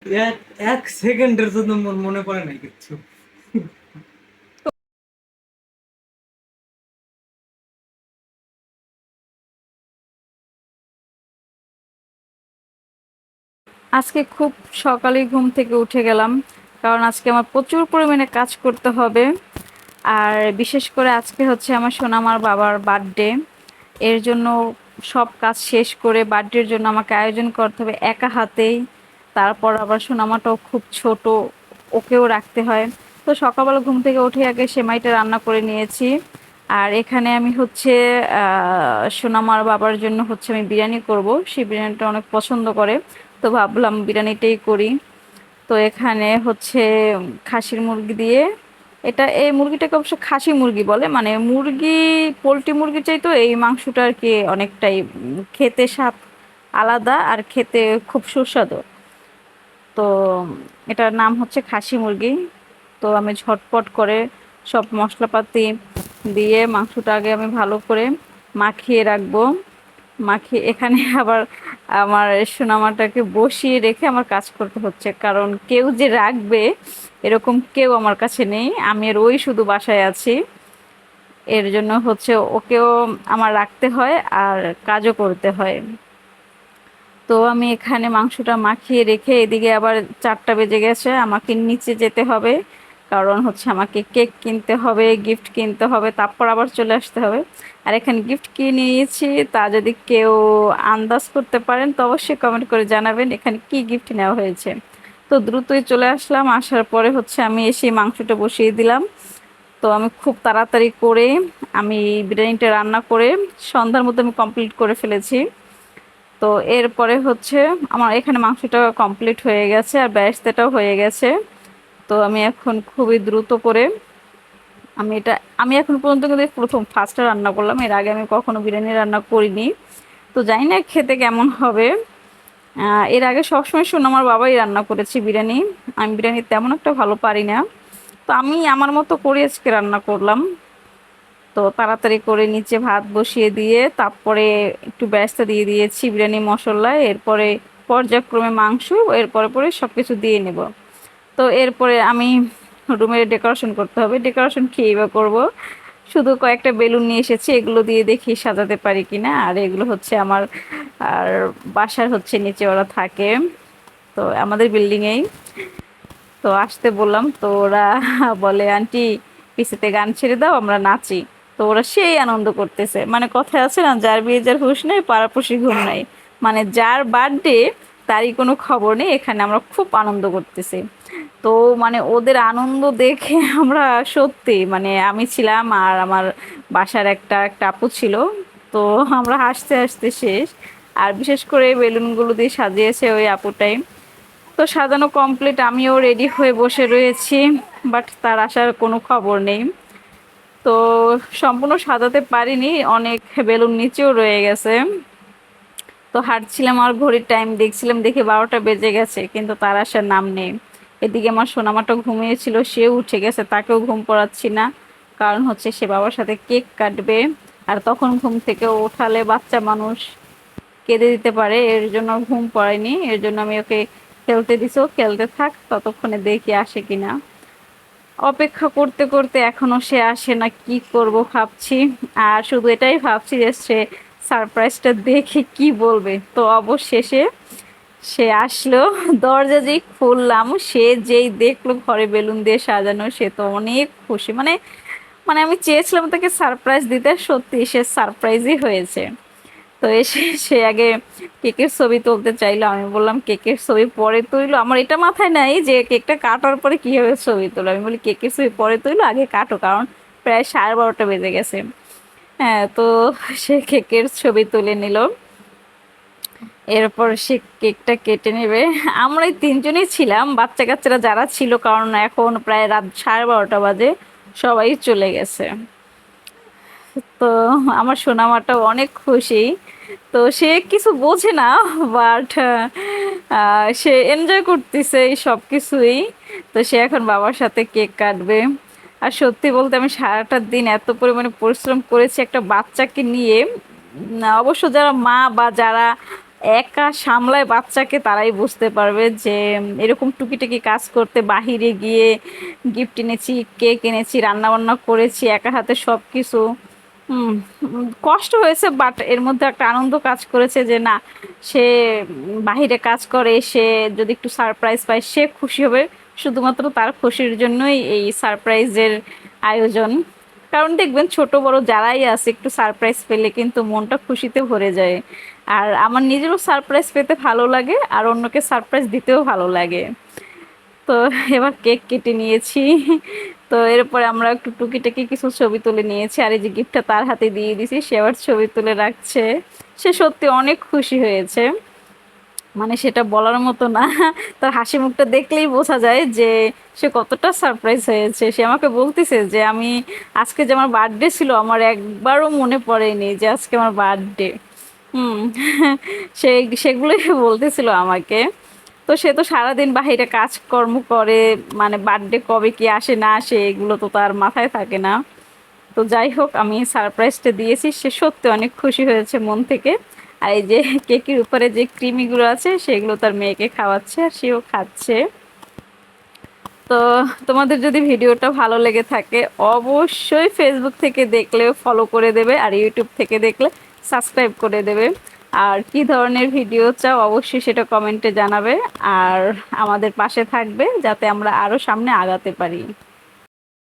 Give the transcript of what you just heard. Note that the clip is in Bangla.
এক এক সেকেন্ডের জন্য মোর মনে পড়ে নাই কিচ্ছু। আজকে খুব সকালেই ঘুম থেকে উঠে গেলাম, কারণ আজকে আমার প্রচুর পরিমাণে কাজ করতে হবে। আর বিশেষ করে আজকে হচ্ছে আমার সোনামার বাবার বার্থডে। এর জন্য সব কাজ শেষ করে বার্থডের জন্য আমাকে আয়োজন করতে হবে একা হাতেই। তারপর আবার সোনামাটাও খুব ছোট, ওকেও রাখতে হয়। তো সকালবেলা ঘুম থেকে উঠে আগে সেমাইটা রান্না করে নিয়েছি। আর এখানে আমি হচ্ছে সোনামার বাবার জন্য হচ্ছে আমি বিরিয়ানি করব, সেই বিরিয়ানিটা অনেক পছন্দ করে। তো ভাবলাম বিরিয়ানিটাই করি। তো এখানে হচ্ছে খাসির মুরগি দিয়ে, এই মুরগিটাকে অবশ্য খাসি মুরগি বলে, মানে মুরগি পোলট্রি মুরগির চাই তো এই মাংসটা আর কি অনেকটাই খেতে স্বাদ আলাদা আর খেতে খুব সুস্বাদু। তো এটার নাম হচ্ছে খাসি মুরগি। তো আমি ঝটপট করে সব মশলাপাতি দিয়ে মাংসটা আগে আমি ভালো করে মাখিয়ে রাখবো। মাখিয়ে এখানে আবার আমার সোনামাটাকে বসিয়ে রেখে আমার কাজ করতে হচ্ছে, কারণ কেউ যে রাখবে এরকম কেউ আমার কাছে নেই, আমি আর ওই শুধু বাসায় আছি। এর জন্য হচ্ছে ওকেও আমার রাখতে হয় আর কাজও করতে হয়। তো আমি এখানে মাংসটা মাখিয়ে রেখে এদিকে আবার 4টা বেজে গেছে, আমাকে নিচে যেতে হবে। কারণ হচ্ছে আমাকে কেক কিনতে হবে, গিফট কিনতে হবে, তারপর আবার চলে আসতে হবে। আর এখানে গিফট কি নিয়েছি তা যদি কেউ আন্দাজ করতে পারেন তো অবশ্যই কমেন্ট করে জানাবেন এখানে কি গিফট নেওয়া হয়েছে। তো দ্রুতই চলে আসলাম, আসার পরে হচ্ছে আমি এসে মাংসটা বসিয়ে দিলাম। তো আমি খুব তাড়াতাড়ি করে আমি বিরিয়ানিটা রান্না করে সন্ধ্যার মধ্যে আমি কমপ্লিট করে ফেলেছি। তো এরপরে হচ্ছে আমার এখানে মাংসটা কমপ্লিট হয়ে গেছে আর বেরেস্তাটাও হয়ে গেছে। তো আমি এখন খুবই দ্রুত করে আমি এটা আমি এখন পর্যন্ত কিন্তু এই প্রথম ফার্স্টে রান্না করলাম, এর আগে আমি কখনো বিরিয়ানি রান্না করিনি। তো জানি না খেতে কেমন হবে। এর আগে সবসময় শুনে আমার বাবাই রান্না করেছে বিরিয়ানি। আমি বিরিয়ানি তেমন একটা ভালো পারি না। তো আমি আমার মতো করে আজকে রান্না করলাম। তো তাড়াতাড়ি করে নিচে ভাত বসিয়ে দিয়ে তারপরে একটু বেরেস্তা দিয়ে দিয়েছি বিরিয়ানি মশলা, এরপরে পর্যায়ক্রমে মাংস, এরপরে পরে সব কিছু দিয়ে নেব। তো এরপরে আমি রুমের ডেকোরেশন করতে হবে, ডেকোরেশন খেয়ে বা করবো। শুধু কয়েকটা বেলুন নিয়ে এসেছি, এগুলো দিয়ে দেখি সাজাতে পারি কিনা। আর এগুলো হচ্ছে আমার আর বাসার হচ্ছে নিচে ওরা থাকে, তো আমাদের বিল্ডিংয়েই। তো আসতে বললাম তো ওরা বলে আন্টি পিসিতে গান ছেড়ে দাও আমরা নাচি। তো ওরা সেই আনন্দ করতেছে, মানে কথায় আছে না, যার বিয়ে যার হুঁশ নেই পাড়াপড়শি ঘুম নাই। মানে যার বার্থডে তারই কোনো খবর নেই, এখানে আমরা খুব আনন্দ করতেছি। তো মানে ওদের আনন্দ দেখে আমরা সত্যি, মানে আমি ছিলাম আর আমার বাসার একটা একটা আপু ছিল। তো আমরা হাসতে হাসতে শেষ। আর বিশেষ করে বেলুনগুলো দিয়ে সাজিয়েছে ওই আপুটাই। তো সাজানো কমপ্লিট, আমিও রেডি হয়ে বসে রয়েছি, বাট তার আসার কোনো খবর নেই। তো সম্পূর্ণ সাজাতে পারিনি, অনেক বেলুন নিচেও রয়ে গেছে। তো হাঁটছিলাম আর ঘড়ির টাইম দেখছিলাম, দেখে 12টা বেজে গেছে কিন্তু তার আসার নাম নেই। এদিকে আমার সোনামাটা ঘুমিয়েছিল, সেও উঠে গেছে, তাকেও ঘুম পড়াচ্ছি না। কারণ হচ্ছে সে বাবার সাথে কেক কাটবে। আর তখন ঘুম থেকে ওঠালে বাচ্চা মানুষ কেঁদে দিতে পারে, এর জন্য ঘুম পড়ায়নি। এর জন্য আমি ওকে খেলতে দিছি, ও খেলতে থাক, ততক্ষণে দেখি আসে কিনা। অপেক্ষা করতে করতে এখনো সে আসে না, কি করব ভাবছি। আর শুধু এটাই ভাবছি যে সে সারপ্রাইজটা দেখে কি বলবে। তো অবশেষে সে আসলো, দরজা যেই খুললাম সে যেই দেখলো ঘরে বেলুন দিয়ে সাজানো, সে তো অনেক খুশি। মানে মানে আমি চেয়েছিলাম তাকে সারপ্রাইজ দিতে, সত্যি সে সারপ্রাইজই হয়েছে। তো এসে সে আগে কেকের ছবি তুলতে চাইলো, আমি বললাম কেকের ছবি পরে তুইলো, আমার এটা মাথায় নাই যে কেকটা কাটার পরে কিভাবে ছবি তুলো। আমি বলি কেকের ছবি পরে তুইলো, আগে কাটো, কারণ প্রায় 12:30 বেজে গেছে। হ্যাঁ, তো সে কেকের ছবি তুলে নিল, এরপর সে কেকটা কেটে নেবে। আমরা এই তিনজনই ছিলাম, বাচ্চা কাচ্চারা যারা ছিল, কারণ এখন প্রায় রাত 12:30 বাজে, সবাই চলে গেছে। তো আমার সোনামাটাও অনেক খুশি। তো সে কিছু বোঝে না, বাট সে এনজয় করতেছে এই সব কিছুই। তো সে এখন বাবার সাথে কেক কাটবে। আর সত্যি বলতে আমি সারাটা দিন এত পরিমাণে পরিশ্রম করেছি একটা বাচ্চাকে নিয়ে। অবশ্য যারা মা বা যারা একা সামলায় বাচ্চাকে তারাই বুঝতে পারবে যে এরকম টুকিটাকি কাজ করতে, বাহিরে গিয়ে গিফট এনেছি, কেক এনেছি, রান্না বান্না করেছি একা হাতে সব কিছু। কষ্ট হয়েছে, বাট এর মধ্যে একটা আনন্দ কাজ করেছে যে না, সে বাহিরে কাজ করে, সে যদি একটু সারপ্রাইজ পায় সে খুশি হবে। শুধুমাত্র তার খুশির জন্যই এই সারপ্রাইজের আয়োজন। কারণ দেখবেন ছোট বড় যারাই আছে একটু সারপ্রাইজ পেলে কিন্তু মনটা খুশিতে ভরে যায়। আর আমার নিজেরও সারপ্রাইজ পেতে ভালো লাগে, আর অন্যকে সারপ্রাইজ দিতেও ভালো লাগে। তো এবার কেক কেটে নিয়েছি। তো এরপরে আমরা একটু টুকিটাকি কিছু ছবি তুলে নিয়েছি, আর এই যে গিফটটা তার হাতে দিয়ে দিয়েছি, সে আবার ছবি তুলে রাখছে। সে সত্যি অনেক খুশি হয়েছে, মানে সেটা বলার মতো না। তার হাসি মুখটা দেখলেই বোঝা যায় যে সে কতটা সারপ্রাইজ হয়েছে। সে আমাকে বলতেছে যে আমি আজকে যে আমার বার্থডে ছিল আমার একবারও মনে পড়েনি যে আজকে আমার বার্থডে। হুম। সে সেগুলোই বলতেছিল আমাকে। তো সে তো সারাদিন বাহিরে কাজকর্ম করে, মানে বার্থডে কবে কি আসে না আসে এগুলো তো তার মাথায় থাকে না। তো যাই হোক, আমি সারপ্রাইজটা দিয়েছি, সে সত্যি অনেক খুশি হয়েছে মন থেকে। আর এই যে কেকের উপরে যে ক্রিমিগুলো আছে সেগুলো তার মেয়েকে খাওয়াচ্ছে, আর সেও খাচ্ছে। তো তোমাদের যদি ভিডিওটা ভালো লেগে থাকে অবশ্যই ফেসবুক থেকে দেখলে ফলো করে দেবে, আর ইউটিউব থেকে দেখলে সাবস্ক্রাইব করে দেবে। আর কি ধরনের ভিডিও চাও অবশ্যই সেটা কমেন্টে জানাবে, আর আমাদের পাশে থাকবে যাতে আমরা আরও সামনে আগাতে পারি।